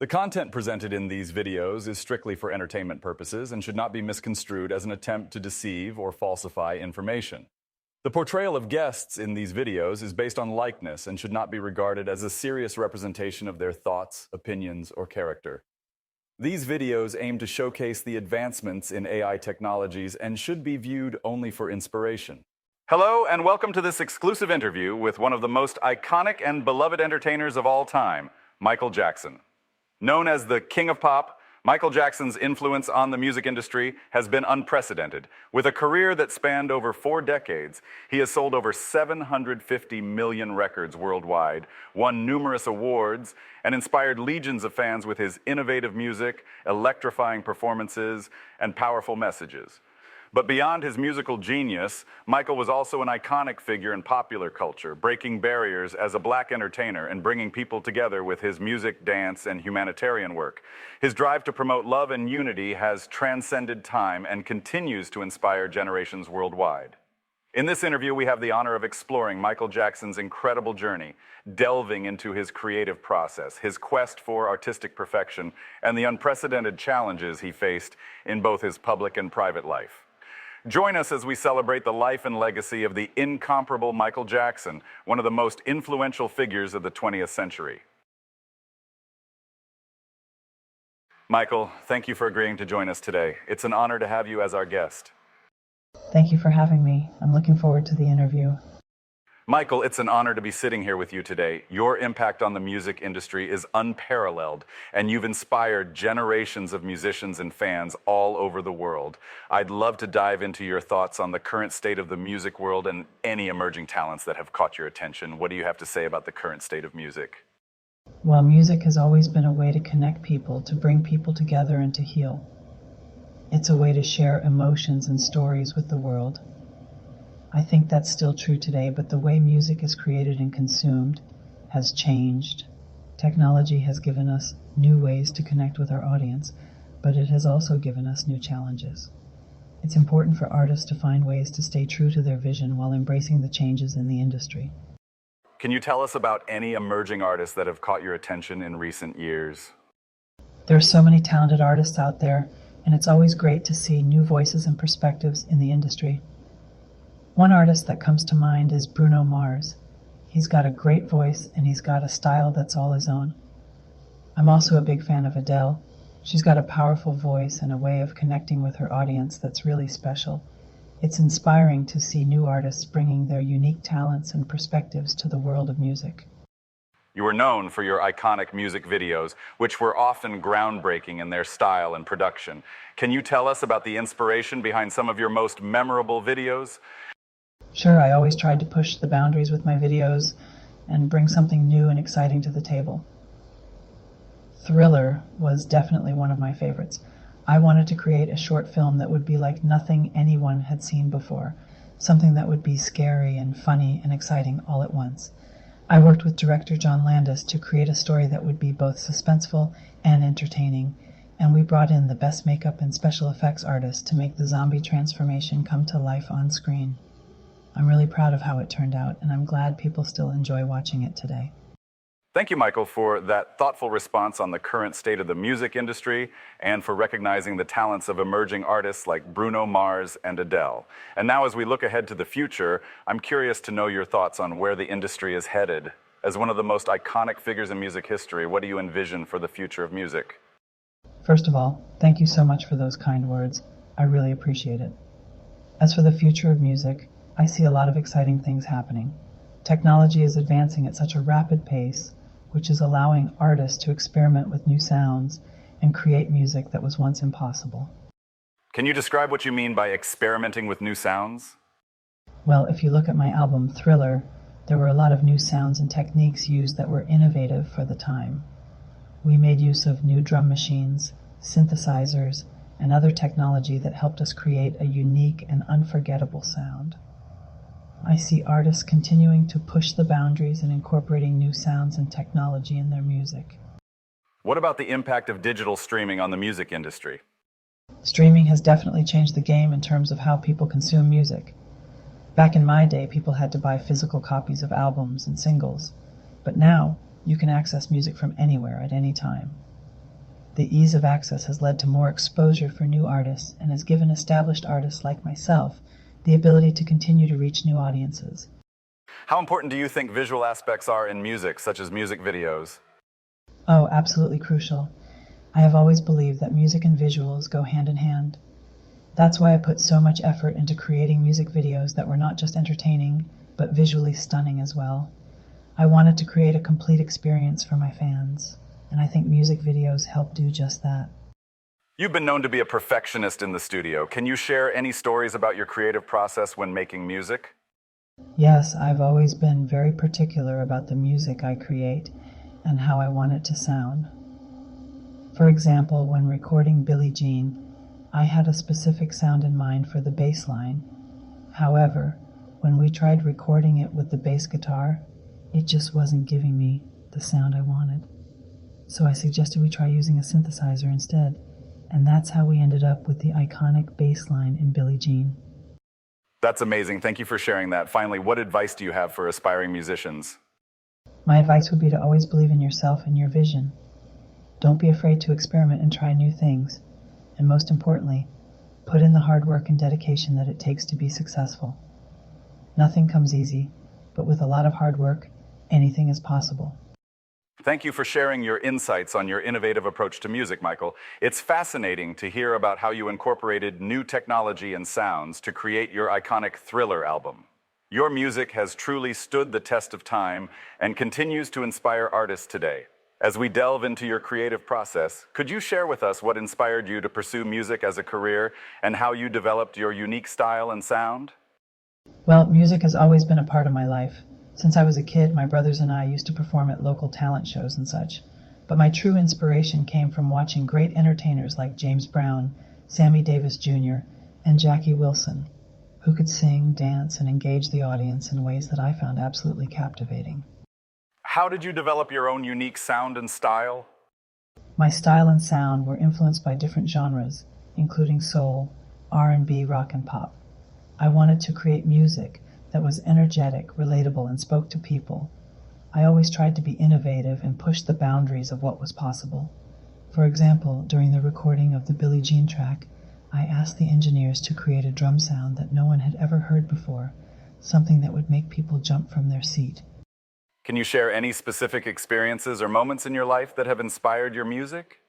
The content presented in these videos is strictly for entertainment purposes and should not be misconstrued as an attempt to deceive or falsify information. The portrayal of guests in these videos is based on likeness and should not be regarded as a serious representation of their thoughts, opinions, or character. These videos aim to showcase the advancements in AI technologies and should be viewed only for inspiration. Hello, and welcome to this exclusive interview with one of the most iconic and beloved entertainers of all time, Michael Jackson. Known as the King of Pop, Michael Jackson's influence on the music industry has been unprecedented. With a career that spanned over 4 decades, he has sold over 750 million records worldwide, won numerous awards, and inspired legions of fans with his innovative music, electrifying performances, and powerful messages. But beyond his musical genius, Michael was also an iconic figure in popular culture, breaking barriers as a black entertainer and bringing people together with his music, dance, and humanitarian work. His drive to promote love and unity has transcended time and continues to inspire generations worldwide. In this interview, we have the honor of exploring Michael Jackson's incredible journey, delving into his creative process, his quest for artistic perfection, and the unprecedented challenges he faced in both his public and private life. Join us as we celebrate the life and legacy of the incomparable Michael Jackson, one of the most influential figures of the 20th century. Michael, thank you for agreeing to join us today. It's an honor to have you as our guest. Thank you for having me. I'm looking forward to the interview. Michael, it's an honor to be sitting here with you today. Your impact on the music industry is unparalleled, and you've inspired generations of musicians and fans all over the world. I'd love to dive into your thoughts on the current state of the music world and any emerging talents that have caught your attention. What do you have to say about the current state of music? Well, music has always been a way to connect people, to bring people together and to heal. It's a way to share emotions and stories with the world. I think that's still true today, but the way music is created and consumed has changed. Technology has given us new ways to connect with our audience, but it has also given us new challenges. It's important for artists to find ways to stay true to their vision while embracing the changes in the industry. Can you tell us about any emerging artists that have caught your attention in recent years? There are so many talented artists out there, and it's always great to see new voices and perspectives in the industry. One artist that comes to mind is Bruno Mars. He's got a great voice and he's got a style that's all his own. I'm also a big fan of Adele. She's got a powerful voice and a way of connecting with her audience that's really special. It's inspiring to see new artists bringing their unique talents and perspectives to the world of music. You were known for your iconic music videos, which were often groundbreaking in their style and production. Can you tell us about the inspiration behind some of your most memorable videos? Sure, I always tried to push the boundaries with my videos and bring something new and exciting to the table. Thriller was definitely one of my favorites. I wanted to create a short film that would be like nothing anyone had seen before, something that would be scary and funny and exciting all at once. I worked with director John Landis to create a story that would be both suspenseful and entertaining, and we brought in the best makeup and special effects artists to make the zombie transformation come to life on screen. I'm really proud of how it turned out, and I'm glad people still enjoy watching it today. Thank you, Michael, for that thoughtful response on the current state of the music industry and for recognizing the talents of emerging artists like Bruno Mars and Adele. And now, as we look ahead to the future, I'm curious to know your thoughts on where the industry is headed. As one of the most iconic figures in music history, what do you envision for the future of music? First of all, thank you so much for those kind words. I really appreciate it. As for the future of music, I see a lot of exciting things happening. Technology is advancing at such a rapid pace, which is allowing artists to experiment with new sounds and create music that was once impossible. Can you describe what you mean by experimenting with new sounds? Well, if you look at my album Thriller, there were a lot of new sounds and techniques used that were innovative for the time. We made use of new drum machines, synthesizers, and other technology that helped us create a unique and unforgettable sound. I see artists continuing to push the boundaries and incorporating new sounds and technology in their music. What about the impact of digital streaming on the music industry? Streaming has definitely changed the game in terms of how people consume music. Back in my day, people had to buy physical copies of albums and singles, but now you can access music from anywhere at any time. The ease of access has led to more exposure for new artists and has given established artists like myself the ability to continue to reach new audiences. How important do you think visual aspects are in music, such as music videos? Oh, absolutely crucial. I have always believed that music and visuals go hand in hand. That's why I put so much effort into creating music videos that were not just entertaining, but visually stunning as well. I wanted to create a complete experience for my fans, and I think music videos help do just that. You've been known to be a perfectionist in the studio. Can you share any stories about your creative process when making music? Yes, I've always been very particular about the music I create and how I want it to sound. For example, when recording Billie Jean, I had a specific sound in mind for the bass line. However, when we tried recording it with the bass guitar, it just wasn't giving me the sound I wanted. So I suggested we try using a synthesizer instead, and that's how we ended up with the iconic bass line in Billie Jean. That's amazing. Thank you for sharing that. Finally, what advice do you have for aspiring musicians? My advice would be to always believe in yourself and your vision. Don't be afraid to experiment and try new things. And most importantly, put in the hard work and dedication that it takes to be successful. Nothing comes easy, but with a lot of hard work, anything is possible. Thank you for sharing your insights on your innovative approach to music, Michael. It's fascinating to hear about how you incorporated new technology and sounds to create your iconic Thriller album. Your music has truly stood the test of time and continues to inspire artists today. As we delve into your creative process, could you share with us what inspired you to pursue music as a career and how you developed your unique style and sound? Well, music has always been a part of my life. Since I was a kid, my brothers and I used to perform at local talent shows and such. But my true inspiration came from watching great entertainers like James Brown, Sammy Davis Jr., and Jackie Wilson, who could sing, dance, and engage the audience in ways that I found absolutely captivating. How did you develop your own unique sound and style? My style and sound were influenced by different genres, including soul, R&B, rock, and pop. I wanted to create music that was energetic, relatable, and spoke to people. I always tried to be innovative and push the boundaries of what was possible. For example, during the recording of the Billie Jean track, I asked the engineers to create a drum sound that no one had ever heard before, something that would make people jump from their seat. Can you share any specific experiences or moments in your life that have inspired your music?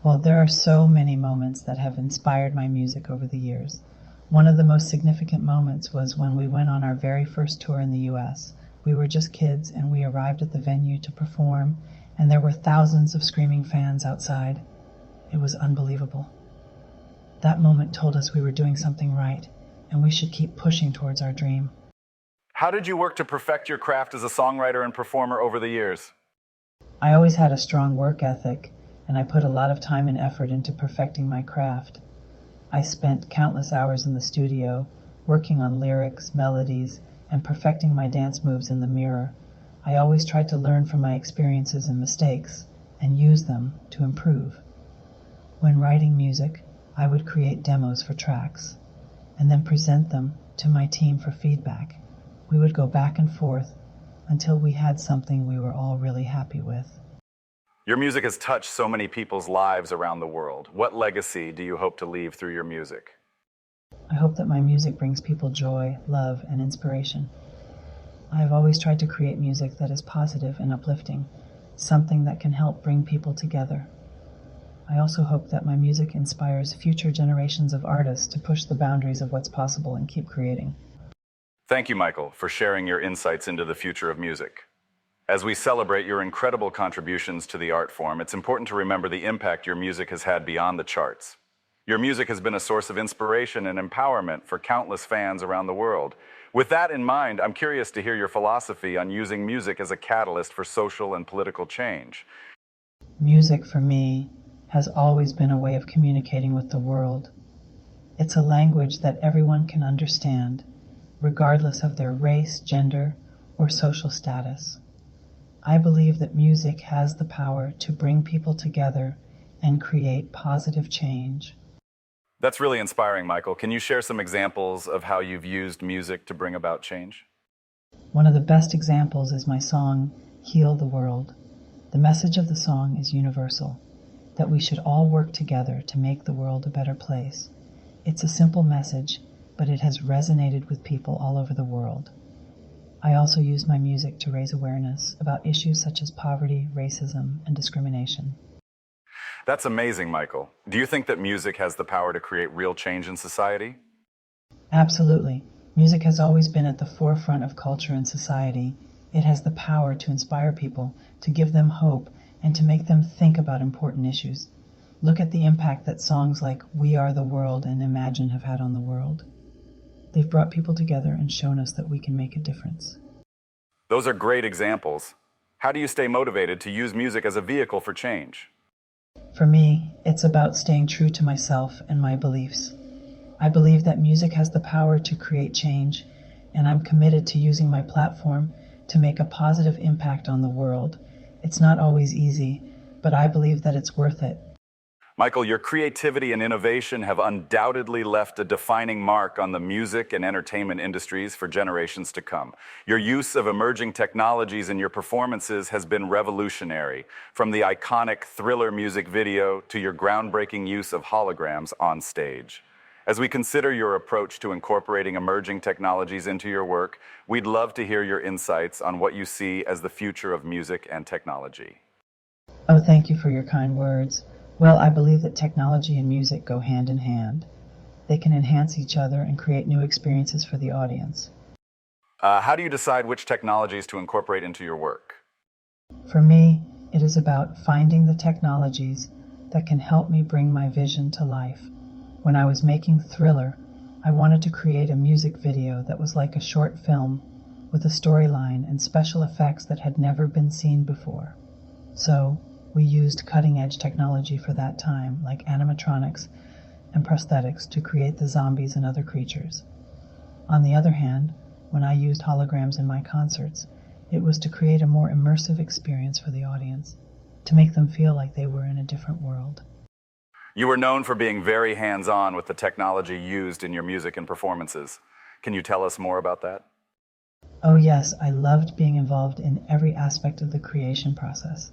Well, there are so many moments that have inspired my music over the years. One of the most significant moments was when we went on our very first tour in the U.S. We were just kids, and we arrived at the venue to perform, and there were thousands of screaming fans outside. It was unbelievable. That moment told us we were doing something right, and we should keep pushing towards our dream. How did you work to perfect your craft as a songwriter and performer over the years? I always had a strong work ethic, and I put a lot of time and effort into perfecting my craft. I spent countless hours in the studio, working on lyrics, melodies, and perfecting my dance moves in the mirror. I always tried to learn from my experiences and mistakes, and use them to improve. When writing music, I would create demos for tracks, and then present them to my team for feedback. We would go back and forth until we had something we were all really happy with. Your music has touched so many people's lives around the world. What legacy do you hope to leave through your music? I hope that my music brings people joy, love, and inspiration. I have always tried to create music that is positive and uplifting, something that can help bring people together. I also hope that my music inspires future generations of artists to push the boundaries of what's possible and keep creating. Thank you, Michael, for sharing your insights into the future of music. As we celebrate your incredible contributions to the art form, it's important to remember the impact your music has had beyond the charts. Your music has been a source of inspiration and empowerment for countless fans around the world. With that in mind, I'm curious to hear your philosophy on using music as a catalyst for social and political change. Music, for me, has always been a way of communicating with the world. It's a language that everyone can understand, regardless of their race, gender, or social status. I believe that music has the power to bring people together and create positive change. That's really inspiring, Michael. Can you share some examples of how you've used music to bring about change? One of the best examples is my song, Heal the World. The message of the song is universal. that we should all work together to make the world a better place. It's a simple message, but it has resonated with people all over the world. I also use my music to raise awareness about issues such as poverty, racism, and discrimination. That's amazing, Michael. Do you think that music has the power to create real change in society? Absolutely. Music has always been at the forefront of culture and society. It has the power to inspire people, to give them hope, and to make them think about important issues. Look at the impact that songs like We Are the World and Imagine have had on the world. They've brought people together and shown us that we can make a difference. Those are great examples. How do you stay motivated to use music as a vehicle for change? For me, it's about staying true to myself and my beliefs. I believe that music has the power to create change, and I'm committed to using my platform to make a positive impact on the world. It's not always easy, but I believe that it's worth it. Michael, your creativity and innovation have undoubtedly left a defining mark on the music and entertainment industries for generations to come. Your use of emerging technologies in your performances has been revolutionary, from the iconic Thriller music video to your groundbreaking use of holograms on stage. As we consider your approach to incorporating emerging technologies into your work, we'd love to hear your insights on what you see as the future of music and technology. Oh, thank you for your kind words. Well, I believe that technology and music go hand in hand. They can enhance each other and create new experiences for the audience. How do you decide which technologies to incorporate into your work? For me, it is about finding the technologies that can help me bring my vision to life. When I was making Thriller, I wanted to create a music video that was like a short film with a storyline and special effects that had never been seen before. So, we used cutting-edge technology for that time, like animatronics and prosthetics, to create the zombies and other creatures. On the other hand, when I used holograms in my concerts, it was to create a more immersive experience for the audience, to make them feel like they were in a different world. You were known for being very hands-on with the technology used in your music and performances. Can you tell us more about that? Oh yes, I loved being involved in every aspect of the creation process.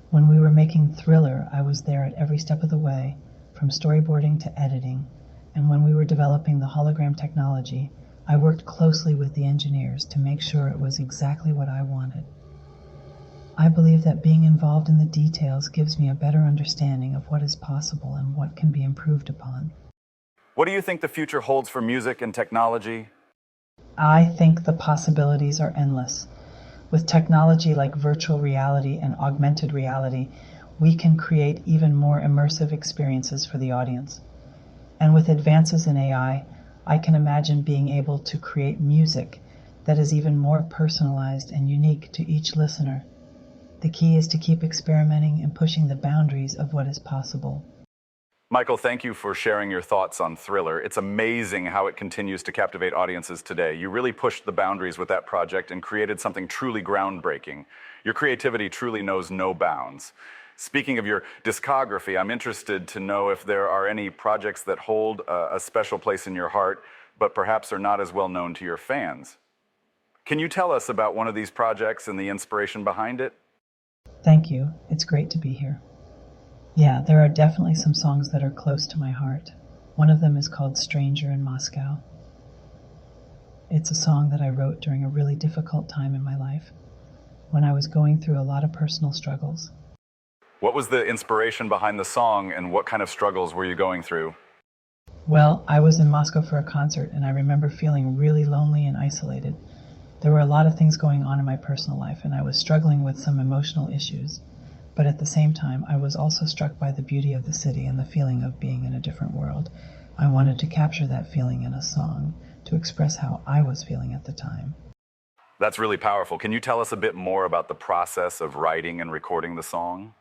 When we were making Thriller, I was there at every step of the way, from storyboarding to editing, and when we were developing the hologram technology, I worked closely with the engineers to make sure it was exactly what I wanted. I believe that being involved in the details gives me a better understanding of what is possible and what can be improved upon. What do you think the future holds for music and technology? I think the possibilities are endless. With technology like virtual reality and augmented reality, we can create even more immersive experiences for the audience. And with advances in AI, I can imagine being able to create music that is even more personalized and unique to each listener. The key is to keep experimenting and pushing the boundaries of what is possible. Michael, thank you for sharing your thoughts on Thriller. It's amazing how it continues to captivate audiences today. You really pushed the boundaries with that project and created something truly groundbreaking. Your creativity truly knows no bounds. Speaking of your discography, I'm interested to know if there are any projects that hold a special place in your heart, but perhaps are not as well known to your fans. Can you tell us about one of these projects and the inspiration behind it? Thank you. It's great to be here. Yeah, there are definitely some songs that are close to my heart. One of them is called Stranger in Moscow. It's a song that I wrote during a really difficult time in my life, when I was going through a lot of personal struggles. What was the inspiration behind the song, and what kind of struggles were you going through? Well, I was in Moscow for a concert, and I remember feeling really lonely and isolated. There were a lot of things going on in my personal life, and I was struggling with some emotional issues. But at the same time, I was also struck by the beauty of the city and the feeling of being in a different world. I wanted to capture that feeling in a song to express how I was feeling at the time. That's really powerful. Can you tell us a bit more about the process of writing and recording the song?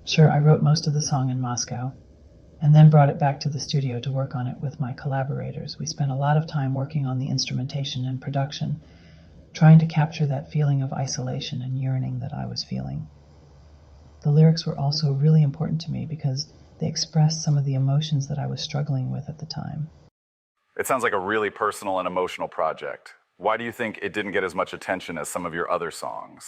Sure, I wrote most of the song in Moscow, and then brought it back to the studio to work on it with my collaborators. We spent a lot of time working on the instrumentation and production, trying to capture that feeling of isolation and yearning that I was feeling. The lyrics were also really important to me because they expressed some of the emotions that I was struggling with at the time. It sounds like a really personal and emotional project. Why do you think it didn't get as much attention as some of your other songs?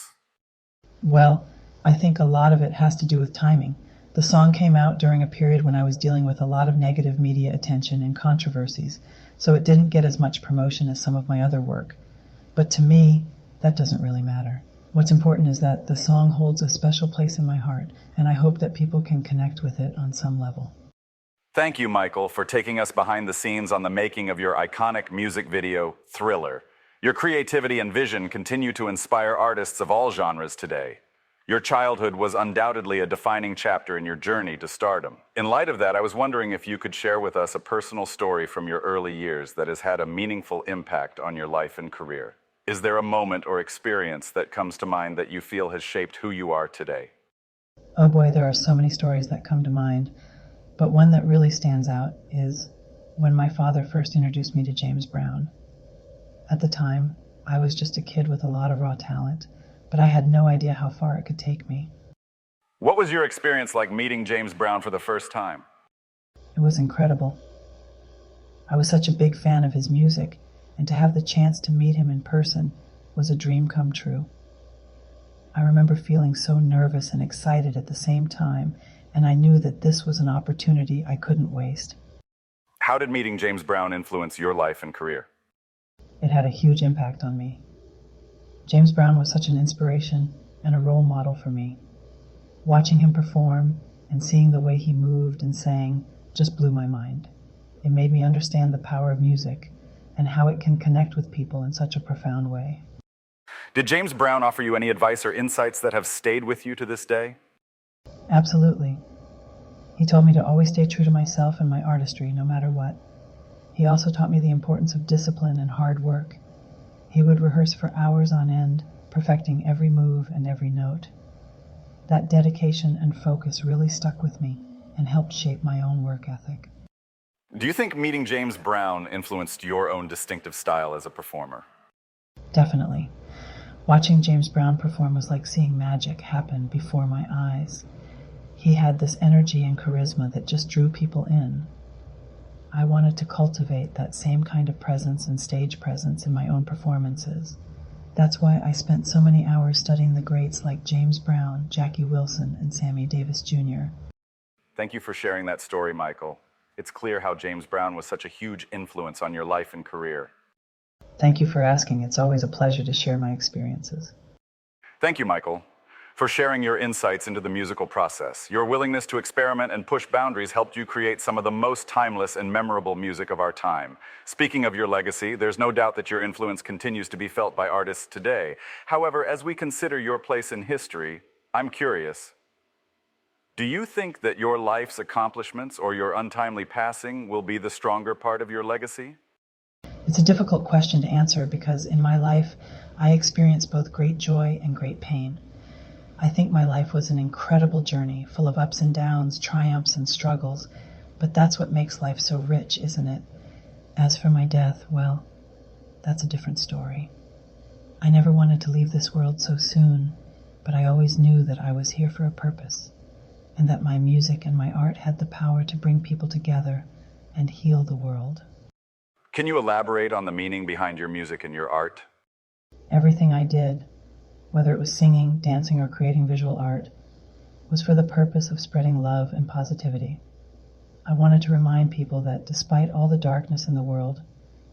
Well, I think a lot of it has to do with timing. The song came out during a period when I was dealing with a lot of negative media attention and controversies, so it didn't get as much promotion as some of my other work. But to me, that doesn't really matter. What's important is that the song holds a special place in my heart, and I hope that people can connect with it on some level. Thank you, Michael, for taking us behind the scenes on the making of your iconic music video, Thriller. Your creativity and vision continue to inspire artists of all genres today. Your childhood was undoubtedly a defining chapter in your journey to stardom. In light of that, I was wondering if you could share with us a personal story from your early years that has had a meaningful impact on your life and career. Is there a moment or experience that comes to mind that you feel has shaped who you are today? Oh boy, there are so many stories that come to mind, but one that really stands out is when my father first introduced me to James Brown. At the time, I was just a kid with a lot of raw talent, but I had no idea how far it could take me. What was your experience like meeting James Brown for the first time? It was incredible. I was such a big fan of his music, and to have the chance to meet him in person was a dream come true. I remember feeling so nervous and excited at the same time, and I knew that this was an opportunity I couldn't waste. How did meeting James Brown influence your life and career? It had a huge impact on me. James Brown was such an inspiration and a role model for me. Watching him perform and seeing the way he moved and sang just blew my mind. It made me understand the power of music and how it can connect with people in such a profound way. Did James Brown offer you any advice or insights that have stayed with you to this day? Absolutely. He told me to always stay true to myself and my artistry, no matter what. He also taught me the importance of discipline and hard work. He would rehearse for hours on end, perfecting every move and every note. That dedication and focus really stuck with me and helped shape my own work ethic. Do you think meeting James Brown influenced your own distinctive style as a performer? Definitely. Watching James Brown perform was like seeing magic happen before my eyes. He had this energy and charisma that just drew people in. I wanted to cultivate that same kind of presence and stage presence in my own performances. That's why I spent so many hours studying the greats like James Brown, Jackie Wilson, and Sammy Davis Jr. Thank you for sharing that story, Michael. It's clear how James Brown was such a huge influence on your life and career. Thank you for asking. It's always a pleasure to share my experiences. Thank you, Michael, for sharing your insights into the musical process. Your willingness to experiment and push boundaries helped you create some of the most timeless and memorable music of our time. Speaking of your legacy, there's no doubt that your influence continues to be felt by artists today. However, as we consider your place in history, I'm curious, do you think that your life's accomplishments or your untimely passing will be the stronger part of your legacy? It's a difficult question to answer because in my life, I experienced both great joy and great pain. I think my life was an incredible journey, full of ups and downs, triumphs and struggles, but that's what makes life so rich, isn't it? As for my death, well, that's a different story. I never wanted to leave this world so soon, but I always knew that I was here for a purpose, and that my music and my art had the power to bring people together and heal the world. Can you elaborate on the meaning behind your music and your art? Everything I did, whether it was singing, dancing, or creating visual art, was for the purpose of spreading love and positivity. I wanted to remind people that despite all the darkness in the world,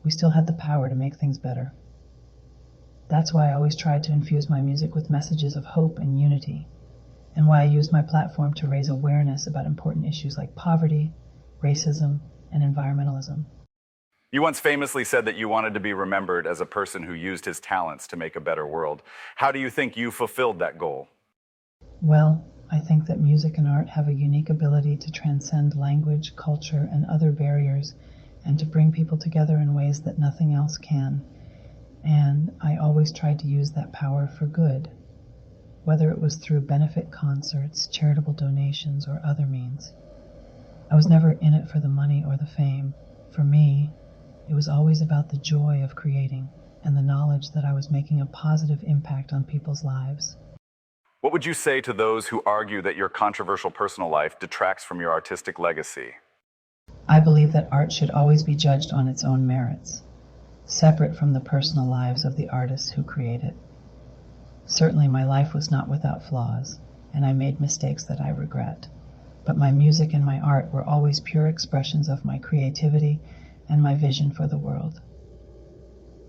we still had the power to make things better. That's why I always tried to infuse my music with messages of hope and unity, and why I used my platform to raise awareness about important issues like poverty, racism, and environmentalism. You once famously said that you wanted to be remembered as a person who used his talents to make a better world. How do you think you fulfilled that goal? Well, I think that music and art have a unique ability to transcend language, culture, and other barriers, and to bring people together in ways that nothing else can. And I always tried to use that power for good, whether it was through benefit concerts, charitable donations, or other means. I was never in it for the money or the fame. For me, it was always about the joy of creating and the knowledge that I was making a positive impact on people's lives. What would you say to those who argue that your controversial personal life detracts from your artistic legacy? I believe that art should always be judged on its own merits, separate from the personal lives of the artists who create it. Certainly my life was not without flaws, and I made mistakes that I regret. but my music and my art were always pure expressions of my creativity and my vision for the world.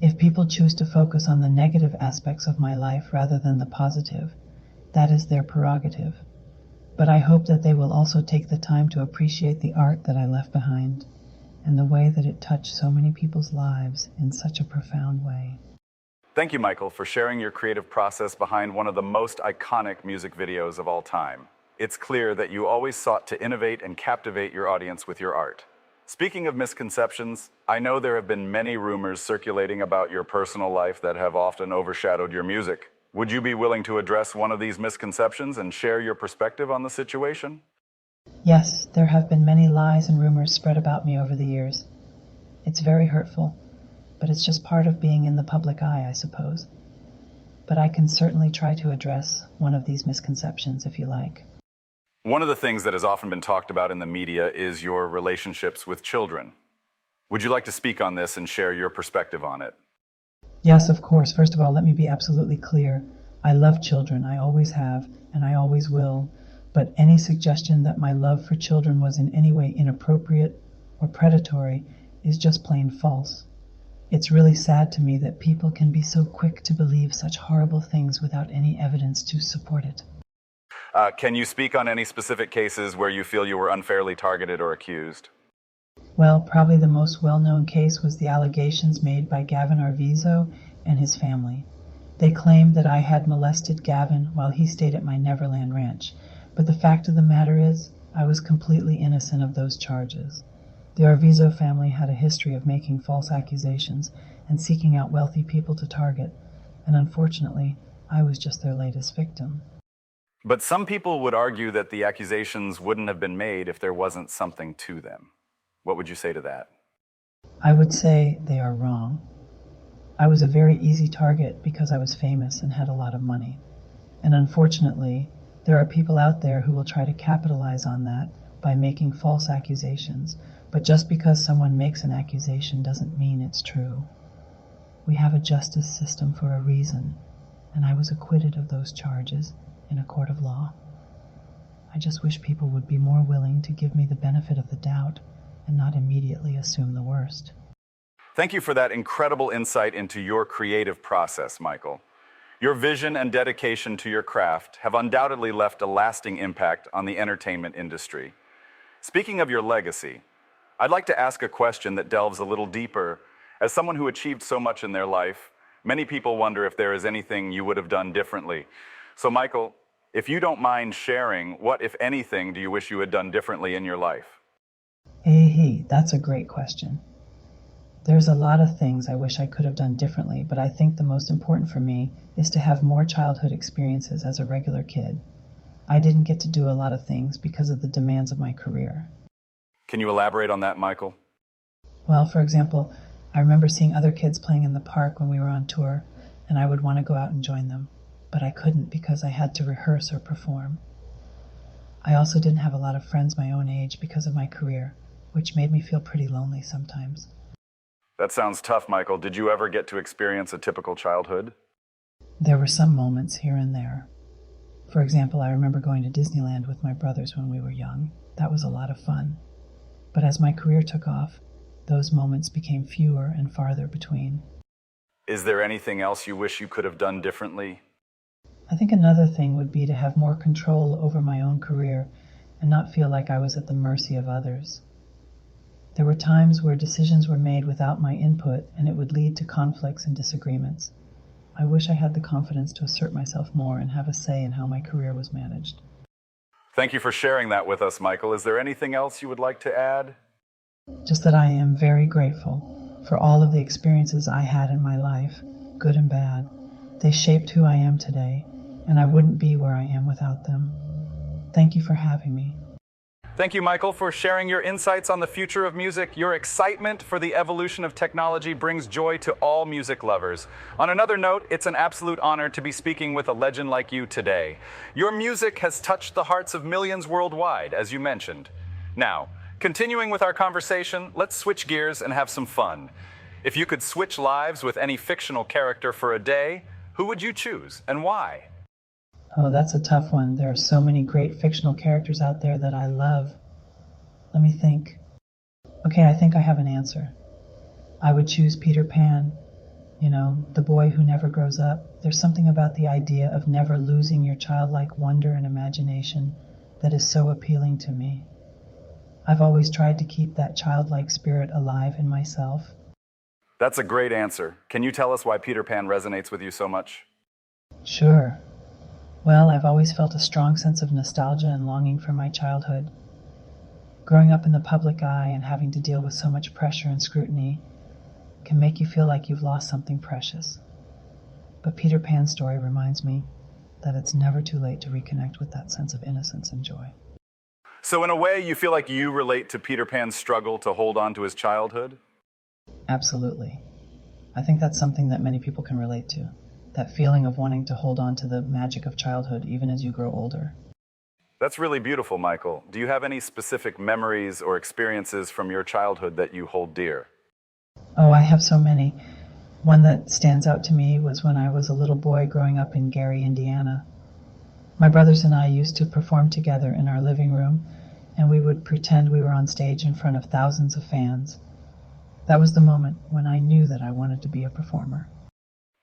If people choose to focus on the negative aspects of my life rather than the positive, that is their prerogative. But I hope that they will also take the time to appreciate the art that I left behind and the way that it touched so many people's lives in such a profound way. Thank you, Michael, for sharing your creative process behind one of the most iconic music videos of all time. It's clear that you always sought to innovate and captivate your audience with your art. Speaking of misconceptions, I know there have been many rumors circulating about your personal life that have often overshadowed your music. Would you be willing to address one of these misconceptions and share your perspective on the situation? Yes, there have been many lies and rumors spread about me over the years. It's very hurtful, but it's just part of being in the public eye, I suppose. But I can certainly try to address one of these misconceptions if you like. One of the things that has often been talked about in the media is your relationships with children. Would you like to speak on this and share your perspective on it? Yes, of course. First of all, let me be absolutely clear. I love children. I always have, and I always will. But any suggestion that my love for children was in any way inappropriate or predatory is just plain false. It's really sad to me that people can be so quick to believe such horrible things without any evidence to support it. Can you speak on any specific cases where you feel you were unfairly targeted or accused? Well, probably the most well-known case was the allegations made by Gavin Arvizo and his family. They claimed that I had molested Gavin while he stayed at my Neverland ranch, but the fact of the matter is, I was completely innocent of those charges. The Arvizo family had a history of making false accusations and seeking out wealthy people to target, and unfortunately, I was just their latest victim. But some people would argue that the accusations wouldn't have been made if there wasn't something to them. What would you say to that? I would say they are wrong. I was a very easy target because I was famous and had a lot of money. And unfortunately, there are people out there who will try to capitalize on that by making false accusations. But just because someone makes an accusation doesn't mean it's true. We have a justice system for a reason, and I was acquitted of those charges in a court of law. I just wish people would be more willing to give me the benefit of the doubt and not immediately assume the worst. Thank you for that incredible insight into your creative process, Michael. Your vision and dedication to your craft have undoubtedly left a lasting impact on the entertainment industry. Speaking of your legacy, I'd like to ask a question that delves a little deeper. As someone who achieved so much in their life, many people wonder if there is anything you would have done differently. So, Michael, if you don't mind sharing, what, if anything, do you wish you had done differently in your life? Hey, that's a great question. There's a lot of things I wish I could have done differently, but I think the most important for me is to have more childhood experiences as a regular kid. I didn't get to do a lot of things because of the demands of my career. Can you elaborate on that, Michael? Well, for example, I remember seeing other kids playing in the park when we were on tour, and I would want to go out and join them, but I couldn't because I had to rehearse or perform. I also didn't have a lot of friends my own age because of my career, which made me feel pretty lonely sometimes. That sounds tough, Michael. Did you ever get to experience a typical childhood? There were some moments here and there. For example, I remember going to Disneyland with my brothers when we were young. That was a lot of fun. But as my career took off, those moments became fewer and farther between. Is there anything else you wish you could have done differently? I think another thing would be to have more control over my own career and not feel like I was at the mercy of others. There were times where decisions were made without my input, and it would lead to conflicts and disagreements. I wish I had the confidence to assert myself more and have a say in how my career was managed. Thank you for sharing that with us, Michael. Is there anything else you would like to add? Just that I am very grateful for all of the experiences I had in my life, good and bad. They shaped who I am today, and I wouldn't be where I am without them. Thank you for having me. Thank you, Michael, for sharing your insights on the future of music. Your excitement for the evolution of technology brings joy to all music lovers. On another note, it's an absolute honor to be speaking with a legend like you today. Your music has touched the hearts of millions worldwide, as you mentioned. Now, continuing with our conversation, let's switch gears and have some fun. If you could switch lives with any fictional character for a day, who would you choose and why? Oh, that's a tough one. There are so many great fictional characters out there that I love. Let me think. Okay, I think I have an answer. I would choose Peter Pan, the boy who never grows up. There's something about the idea of never losing your childlike wonder and imagination that is so appealing to me. I've always tried to keep that childlike spirit alive in myself. That's a great answer. Can you tell us why Peter Pan resonates with you so much? Sure. Well, I've always felt a strong sense of nostalgia and longing for my childhood. Growing up in the public eye and having to deal with so much pressure and scrutiny can make you feel like you've lost something precious. But Peter Pan's story reminds me that it's never too late to reconnect with that sense of innocence and joy. So in a way, you feel like you relate to Peter Pan's struggle to hold on to his childhood? Absolutely. I think that's something that many people can relate to. That feeling of wanting to hold on to the magic of childhood even as you grow older. That's really beautiful, Michael. Do you have any specific memories or experiences from your childhood that you hold dear? Oh, I have so many. One that stands out to me was when I was a little boy growing up in Gary, Indiana. My brothers and I used to perform together in our living room, and we would pretend we were on stage in front of thousands of fans. That was the moment when I knew that I wanted to be a performer.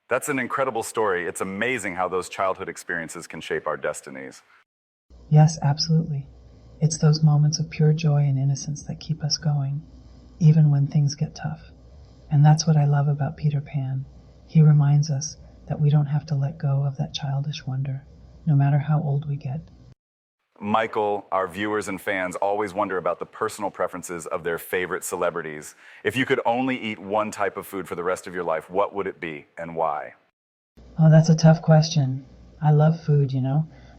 That's an incredible story. It's amazing how those childhood experiences can shape our destinies. Yes, absolutely. It's those moments of pure joy and innocence that keep us going, even when things get tough. And that's what I love about Peter Pan. He reminds us that we don't have to let go of that childish wonder, no matter how old we get. Michael, our viewers and fans always wonder about the personal preferences of their favorite celebrities. If you could only eat one type of food for the rest of your life, what would it be and why? Oh, that's a tough question. I love food,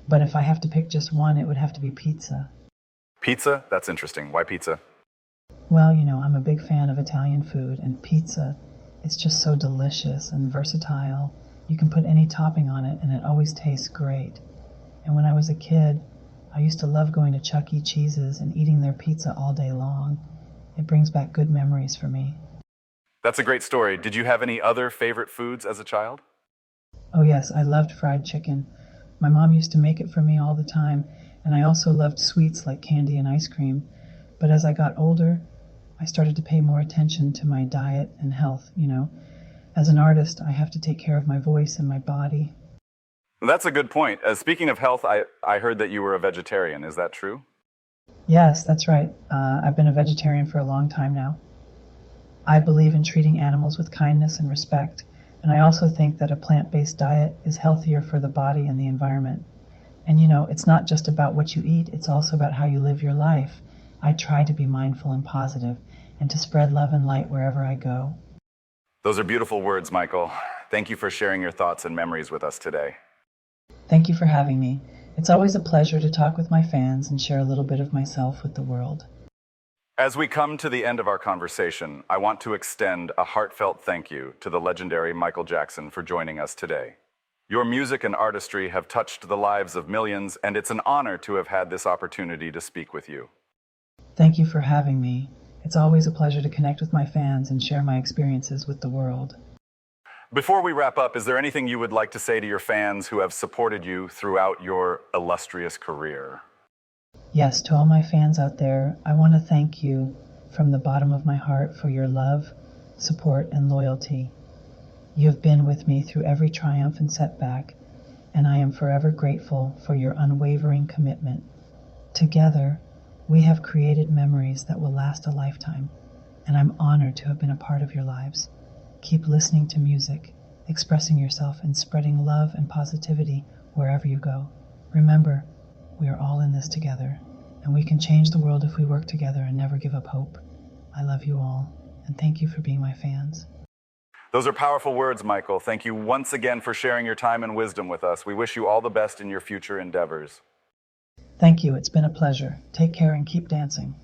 but if I have to pick just one, it would have to be pizza. Pizza? That's interesting. Why pizza? Well, I'm a big fan of Italian food, and pizza, it's just so delicious and versatile. You can put any topping on it, and it always tastes great. And when I was a kid, I used to love going to Chuck E. Cheese's and eating their pizza all day long. It brings back good memories for me. That's a great story. Did you have any other favorite foods as a child? Oh yes, I loved fried chicken. My mom used to make it for me all the time, and I also loved sweets like candy and ice cream. But as I got older, I started to pay more attention to my diet and health, As an artist, I have to take care of my voice and my body. That's a good point. Speaking of health, I heard that you were a vegetarian. Is that true? Yes, that's right. I've been a vegetarian for a long time now. I believe in treating animals with kindness and respect, and I also think that a plant-based diet is healthier for the body and the environment. And it's not just about what you eat, it's also about how you live your life. I try to be mindful and positive, and to spread love and light wherever I go. Those are beautiful words, Michael. Thank you for sharing your thoughts and memories with us today. Thank you for having me. It's always a pleasure to talk with my fans and share a little bit of myself with the world. As we come to the end of our conversation, I want to extend a heartfelt thank you to the legendary Michael Jackson for joining us today. Your music and artistry have touched the lives of millions, and it's an honor to have had this opportunity to speak with you. Thank you for having me. It's always a pleasure to connect with my fans and share my experiences with the world. Before we wrap up, is there anything you would like to say to your fans who have supported you throughout your illustrious career? Yes, to all my fans out there, I want to thank you from the bottom of my heart for your love, support, and loyalty. You have been with me through every triumph and setback, and I am forever grateful for your unwavering commitment. Together, we have created memories that will last a lifetime, and I'm honored to have been a part of your lives. Keep listening to music, expressing yourself, and spreading love and positivity wherever you go. Remember, we are all in this together, and we can change the world if we work together and never give up hope. I love you all, and thank you for being my fans. Those are powerful words, Michael. Thank you once again for sharing your time and wisdom with us. We wish you all the best in your future endeavors. Thank you. It's been a pleasure. Take care and keep dancing.